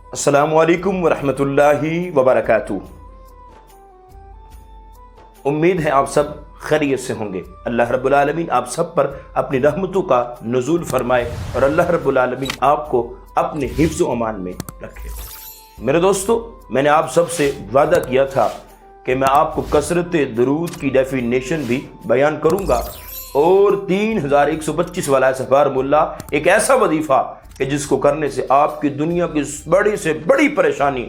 السلام علیکم ورحمۃ اللہ وبرکاتہ۔ امید ہے آپ سب خیریت سے ہوں گے۔ اللہ رب العالمین آپ سب پر اپنی رحمتوں کا نزول فرمائے اور اللہ رب العالمین آپ کو اپنے حفظ و امان میں رکھے۔ میرے دوستو، میں نے آپ سب سے وعدہ کیا تھا کہ میں آپ کو کثرت درود کی ڈیفینیشن بھی بیان کروں گا اور 3125 والا فارمولہ، ایک ایسا وظیفہ کہ جس کو کرنے سے آپ کی دنیا کی بڑی سے بڑی پریشانی،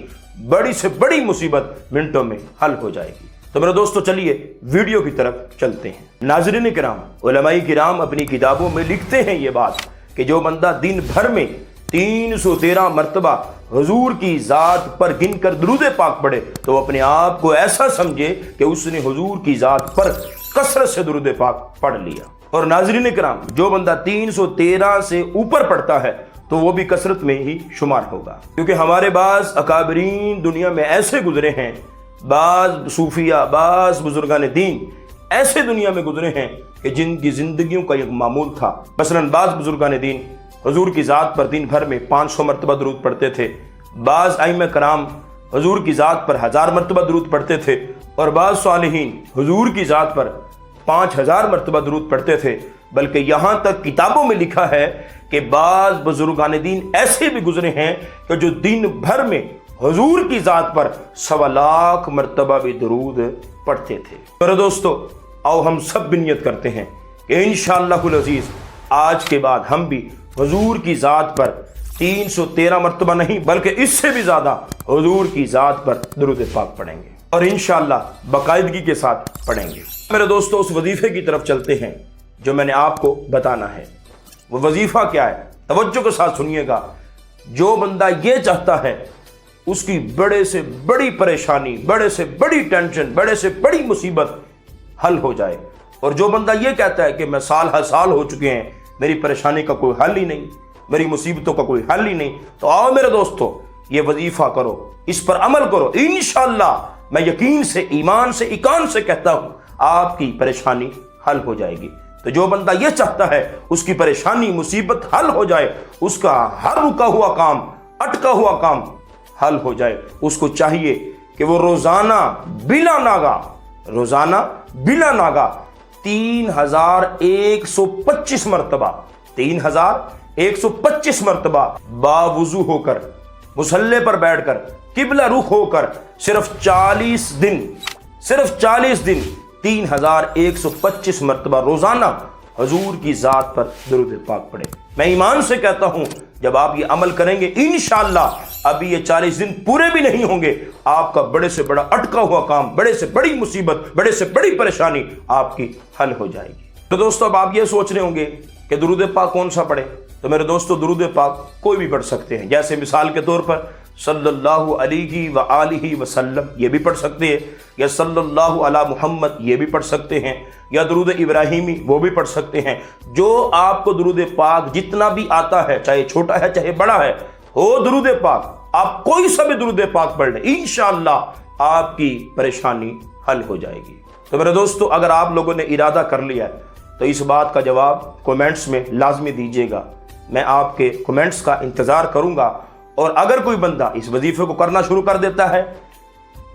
بڑی سے بڑی مصیبت منٹوں میں حل ہو جائے گی۔ تو میرے دوستو، چلیے ویڈیو کی طرف چلتے ہیں۔ ناظرین کرام، علماء کرام اپنی کتابوں میں لکھتے ہیں یہ بات کہ جو بندہ دن بھر میں 313 مرتبہ حضور کی ذات پر گن کر درود پاک پڑھے تو وہ اپنے آپ کو ایسا سمجھے کہ اس نے حضور کی ذات پر کثرت سے درود پاک پڑھ لیا۔ اور ناظرین کرام، جو بندہ 313 سے اوپر پڑھتا ہے تو وہ بھی کثرت میں ہی شمار ہوگا، کیونکہ ہمارے بعض اکابرین دنیا میں ایسے گزرے ہیں، بعض صوفیہ، بعض بزرگان دین ایسے دنیا میں گزرے ہیں کہ جن کی زندگیوں کا ایک معمول تھا۔ مثلا بعض بزرگان دین حضور کی ذات پر دن بھر میں 500 مرتبہ درود پڑھتے تھے، بعض ائمہ کرام حضور کی ذات پر 1000 مرتبہ درود پڑھتے تھے، اور بعض صالحین حضور کی ذات پر 5000 مرتبہ درود پڑھتے تھے۔ بلکہ یہاں تک کتابوں میں لکھا ہے کہ بعض بزرگان دین ایسے بھی گزرے ہیں کہ جو دن بھر میں حضور کی ذات پر 1.25 لاکھ مرتبہ بھی درود پڑھتے تھے۔ میرے دوستو، آؤ ہم سب نیت کرتے ہیں کہ انشاءاللہ العزیز آج کے بعد ہم بھی حضور کی ذات پر 313 مرتبہ نہیں بلکہ اس سے بھی زیادہ حضور کی ذات پر درود پاک پڑھیں گے، اور انشاءاللہ باقاعدگی کے ساتھ پڑھیں گے۔ میرے دوستو، اس وظیفے کی طرف چلتے ہیں جو میں نے آپ کو بتانا ہے۔ وہ وظیفہ کیا ہے؟ توجہ کے ساتھ سنیے گا۔ جو بندہ یہ چاہتا ہے اس کی بڑے سے بڑی پریشانی، بڑے سے بڑی ٹینشن، بڑے سے بڑی مصیبت حل ہو جائے، اور جو بندہ یہ کہتا ہے کہ میں سال ہر سال ہو چکے ہیں، میری پریشانی کا کوئی حل ہی نہیں، میری مصیبتوں کا کوئی حل ہی نہیں، تو آؤ میرے دوستو یہ وظیفہ کرو، اس پر عمل کرو۔ انشاءاللہ میں یقین سے، ایمان سے، ایقان سے کہتا ہوں آپ کی پریشانی حل ہو جائے گی۔ تو جو بندہ یہ چاہتا ہے اس کی پریشانی، مصیبت حل ہو جائے، اس کا ہر رکا ہوا کام، اٹکا ہوا کام حل ہو جائے، اس کو چاہیے کہ وہ روزانہ بلا ناغہ 3125 مرتبہ 3125 مرتبہ باوضو ہو کر، مصلی پر بیٹھ کر، قبلہ رخ ہو کر صرف 40 دن 3125 مرتبہ روزانہ حضور کی ذات پر درود پاک پڑھے۔ میں ایمان سے کہتا ہوں جب آپ یہ عمل کریں گے انشاءاللہ ابھی یہ 40 دن پورے بھی نہیں ہوں گے، آپ کا بڑے سے بڑا اٹکا ہوا کام، بڑے سے بڑی مصیبت، بڑے سے بڑی پریشانی آپ کی حل ہو جائے گی۔ تو دوستو، اب آپ یہ سوچ رہے ہوں گے کہ درود پاک کون سا پڑھے؟ تو میرے دوستو، درود پاک کوئی بھی پڑھ سکتے ہیں، جیسے مثال کے طور پر صلی اللہ علیہ وآلہ وسلم یہ بھی پڑھ سکتے ہیں، یا صلی اللہ علی محمد یہ بھی پڑھ سکتے ہیں، یا درود ابراہیمی وہ بھی پڑھ سکتے ہیں۔ جو آپ کو درود پاک جتنا بھی آتا ہے، چاہے چھوٹا ہے چاہے بڑا ہے، ہو درود پاک، آپ کوئی سا بھی درود پاک پڑھ لیں، انشاءاللہ آپ کی پریشانی حل ہو جائے گی۔ تو میرے دوستو، اگر آپ لوگوں نے ارادہ کر لیا ہے تو اس بات کا جواب کومنٹس میں لازمی دیجیے گا، میں آپ کے کومنٹس کا انتظار کروں گا۔ اور اگر کوئی بندہ اس وظیفے کو کرنا شروع کر دیتا ہے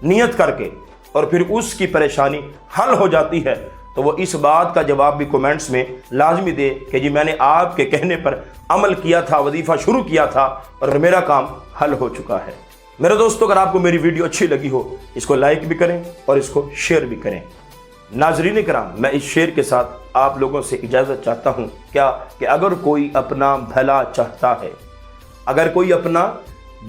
نیت کر کے، اور پھر اس کی پریشانی حل ہو جاتی ہے، تو وہ اس بات کا جواب بھی کومنٹس میں لازمی دے کہ جی میں نے آپ کے کہنے پر عمل کیا تھا، وظیفہ شروع کیا تھا اور میرا کام حل ہو چکا ہے۔ میرے دوستو، اگر آپ کو میری ویڈیو اچھی لگی ہو اس کو لائک بھی کریں اور اس کو شیئر بھی کریں۔ ناظرین کرام، میں اس شیئر کے ساتھ آپ لوگوں سے اجازت چاہتا ہوں کیا کہ اگر کوئی اپنا بھلا چاہتا ہے، اگر کوئی اپنا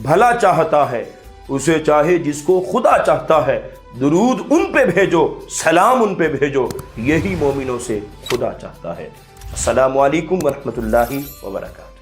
بھلا چاہتا ہے، اسے چاہے جس کو خدا چاہتا ہے، درود ان پہ بھیجو، سلام ان پہ بھیجو، یہی مومنوں سے خدا چاہتا ہے۔ السلام علیکم ورحمۃ اللہ وبرکاتہ۔